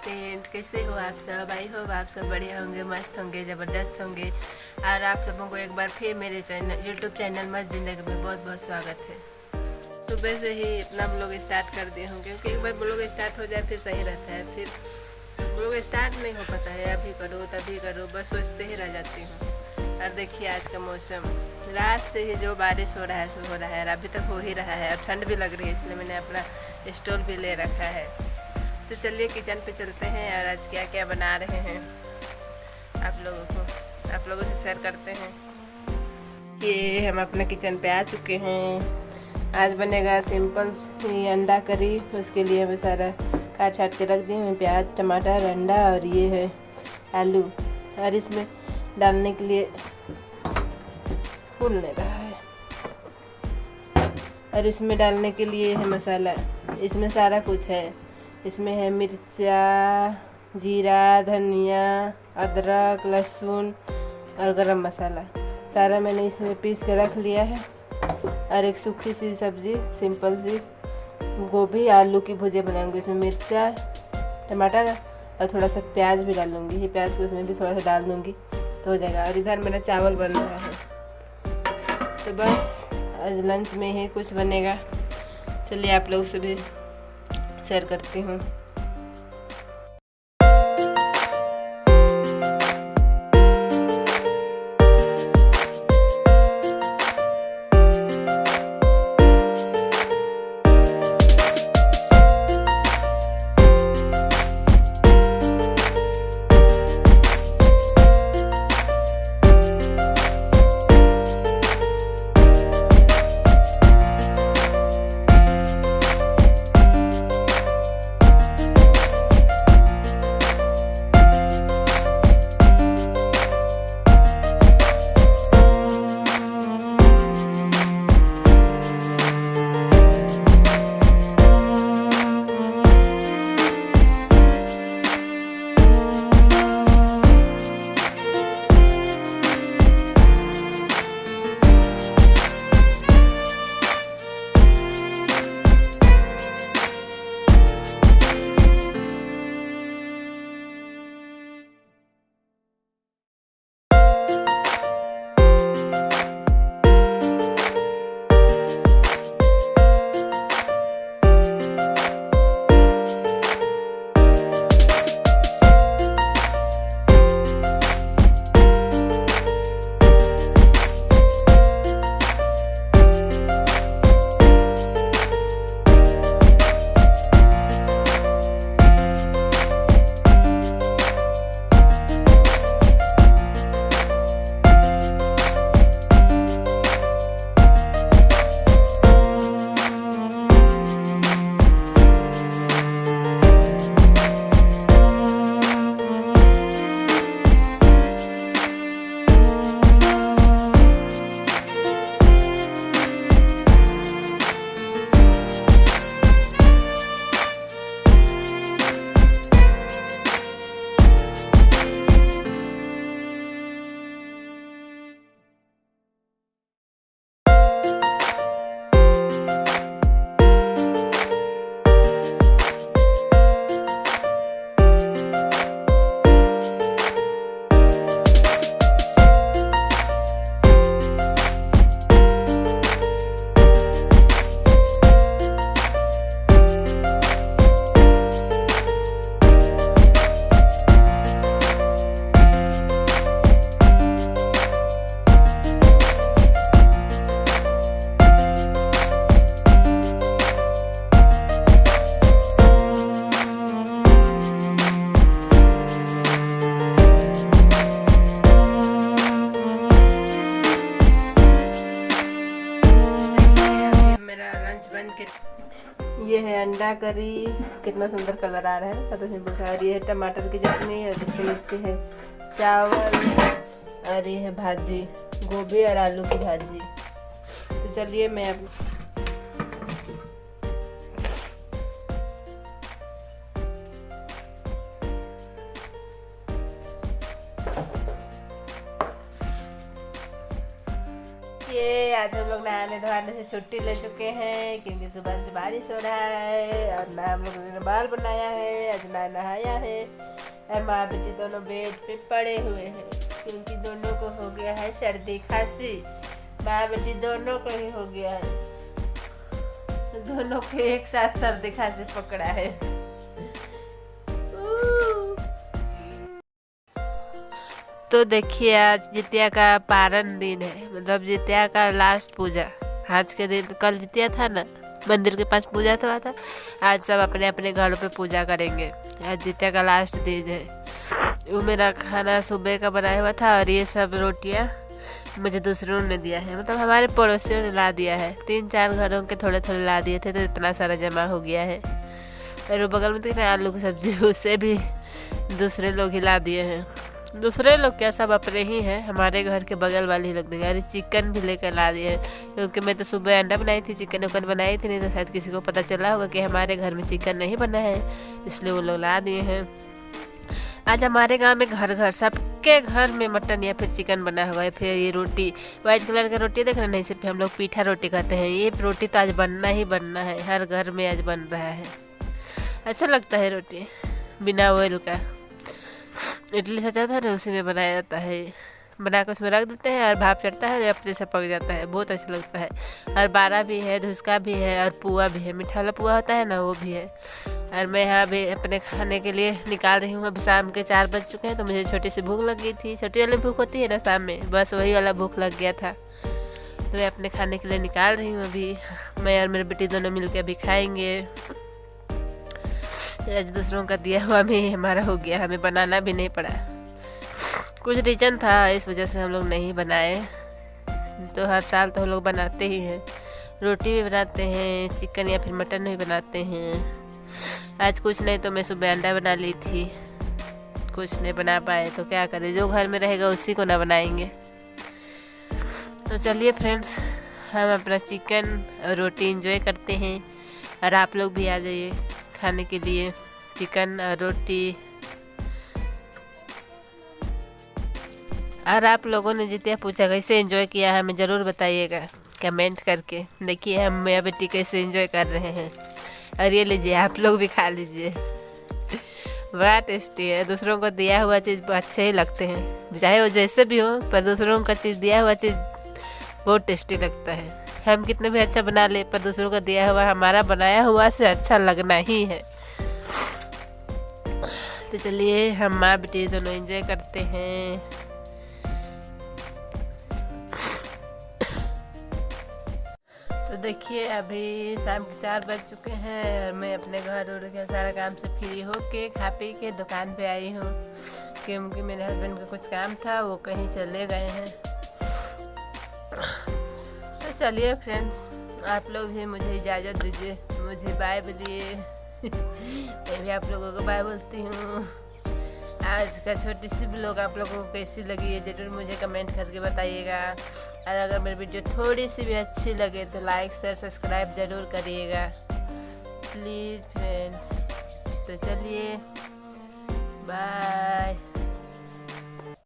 Friend, कैसे हो आप सब। आई होप आप सब बढ़िया होंगे, मस्त होंगे, ज़बरदस्त होंगे। और आप सबों को एक बार फिर मेरे यूट्यूब चैनल मस्त जिंदगी में बहुत बहुत स्वागत है। सुबह से ही अपना ब्लॉग स्टार्ट कर दिए होंगे, क्योंकि एक बार ब्लॉग स्टार्ट हो जाए फिर सही रहता है। फिर ब्लॉग स्टार्ट नहीं हो पाता है, अभी करो तभी करो, बस सोचते ही रह जाती हूँ। और देखिए आज का मौसम, रात से ही जो बारिश हो रहा है सो हो रहा है, और अभी तक हो ही रहा है। और ठंड भी लग रही है, इसलिए मैंने अपना स्टोव भी ले रखा है। तो चलिए किचन पे चलते हैं और आज क्या क्या बना रहे हैं आप लोगों से शेयर करते हैं। ये हम अपने किचन पे आ चुके हैं। आज बनेगा सिंपल ही अंडा करी। उसके लिए मैं सारा काट छाट के रख दी हूँ, प्याज टमाटर अंडा, और ये है आलू। और इसमें डालने के लिए फूल नहीं रहा है, और इसमें डालने के लिए है मसाला। इसमें सारा कुछ है, इसमें है मिर्चा, जीरा, धनिया, अदरक, लहसुन और गरम मसाला। सारा मैंने इसमें पीस के रख लिया है। और एक सूखी सी सब्ज़ी सिंपल सी गोभी आलू की भुजिया बनाऊंगी। इसमें मिर्चा टमाटर और थोड़ा सा प्याज भी डालूंगी। ये प्याज को इसमें भी थोड़ा सा डाल दूंगी तो हो जाएगा। और इधर मेरा चावल बन रहा है। तो बस आज लंच में ही कुछ बनेगा। चलिए आप लोग से भी शेयर करती हूँ। ये है अंडा करी, कितना सुंदर कलर आ रहा है, सादा सिंपल सा। और ये है टमाटर की चटनी, और इसके नीचे है चावल, और ये है भाजी गोभी और आलू की भाजी। तो चलिए मैं अब ये देखिए आज हम लोग नहाने धोने से छुट्टी ले चुके हैं क्योंकि सुबह से बारिश हो रहा है। और ना हम लोगों ने बाल बनाया है, आज ना नहाया है। और माँ बेटी दोनों बेड पे पड़े हुए हैं क्योंकि दोनों को हो गया है सर्दी खांसी। माँ बेटी दोनों को ही हो गया है, दोनों को एक साथ सर्दी खांसी पकड़ा है। तो देखिए आज जितिया का पारण दिन है, मतलब जितिया का लास्ट पूजा। आज के दिन कल जितिया था ना, मंदिर के पास पूजा तो हुआ था। आज सब अपने अपने घरों पे पूजा करेंगे। आज जितिया का लास्ट दिन है। वो मेरा खाना सुबह का बनाया हुआ था और ये सब रोटियां मुझे दूसरों ने दिया है, मतलब हमारे पड़ोसियों ने ला दिया है। 3-4 घरों के थोड़े थोड़े ला दिए थे तो इतना सारा जमा हो गया है। और वो बगल में दिख रहा है आलू की सब्जी, उसे भी दूसरे लोग ही ला दिए हैं। दूसरे लोग क्या, सब अपने ही हैं, हमारे घर के बगल वाले ही लोग देंगे। अरे चिकन भी लेकर ला दिए हैं क्योंकि मैं तो सुबह अंडा बनाई थी, चिकन उकन बनाई थी नहीं, तो शायद किसी को पता चला होगा कि हमारे घर में चिकन नहीं बना है, इसलिए वो लोग ला दिए हैं। आज हमारे गांव में घर घर सबके घर में मटन या फिर चिकन बना हुआ है। फिर ये रोटी वाइट कलर का रोटी देख रहे नहीं, सिर्फ हम लोग पीठा रोटी कहते हैं। ये रोटी तो आज बनना ही बनना है, हर घर में आज बन रहा है। अच्छा लगता है रोटी बिना ऑयल का। इडली सचा था ना, उसी में बनाया जाता है। बना कर उसमें रख देते हैं और भाप चढ़ता है और अपने से पक जाता है, बहुत अच्छा लगता है। और बारा भी है, धुसका भी है और पुआ भी है, मीठा वाला पुआ होता है ना, वो भी है। और मैं यहाँ भी अपने खाने के लिए निकाल रही हूँ। अभी शाम के 4 बज चुके हैं तो मुझे छोटी सी भूख लग गई थी। छोटी वाली भूख होती है ना शाम में, बस वही वाला भूख लग गया था, तो मैं अपने खाने के लिए निकाल रही हूँ। अभी मैं और मेरी बेटी दोनों मिल के अभी खाएँगे। आज दूसरों का दिया हुआ में हमारा हो गया, हमें बनाना भी नहीं पड़ा। कुछ रीजन था, इस वजह से हम लोग नहीं बनाए। तो हर साल तो हम लोग बनाते ही हैं, रोटी भी बनाते हैं, चिकन या फिर मटन भी बनाते हैं। आज कुछ नहीं तो मैं सुबह अंडा बना ली थी, कुछ नहीं बना पाए तो क्या करें, जो घर में रहेगा उसी को ना बनाएंगे। तो चलिए फ्रेंड्स, हम अपना चिकन और रोटी एंजॉय करते हैं और आप लोग भी आ जाइए खाने के लिए चिकन और रोटी। और आप लोगों ने जितिया पूछा कैसे एंजॉय किया है, हमें ज़रूर बताइएगा कमेंट करके। देखिए हम मेरा बेटी कैसे एंजॉय कर रहे हैं। और ये लीजिए, आप लोग भी खा लीजिए, बड़ा टेस्टी है। दूसरों को दिया हुआ चीज़ अच्छे ही लगते हैं, चाहे वो जैसे भी हो, पर दूसरों का चीज़ दिया हुआ चीज़ बहुत टेस्टी लगता है। हम कितने भी अच्छा बना ले, पर दूसरों का दिया हुआ हमारा बनाया हुआ से अच्छा लगना ही है। तो चलिए हम माँ बेटी दोनों एंजॉय करते हैं। तो देखिए अभी शाम के 4 बज चुके हैं और मैं अपने घर उड़ के सारा काम से फ्री होके खा पी के दुकान पे आई हूँ क्योंकि मेरे हस्बैंड का कुछ काम था, वो कहीं चले गए हैं। तो चलिए फ्रेंड्स, आप लोग भी मुझे इजाज़त दीजिए, मुझे बाय बोलिए। मैं भी आप लोगों को बाय बोलती हूँ। आज का छोटी सी ब्लॉग आप लोगों को कैसी लगी है ज़रूर मुझे कमेंट करके बताइएगा। और अगर मेरी वीडियो थोड़ी सी भी अच्छी लगे तो लाइक शेयर सब्सक्राइब ज़रूर करिएगा प्लीज़ फ्रेंड्स। तो चलिए बाय।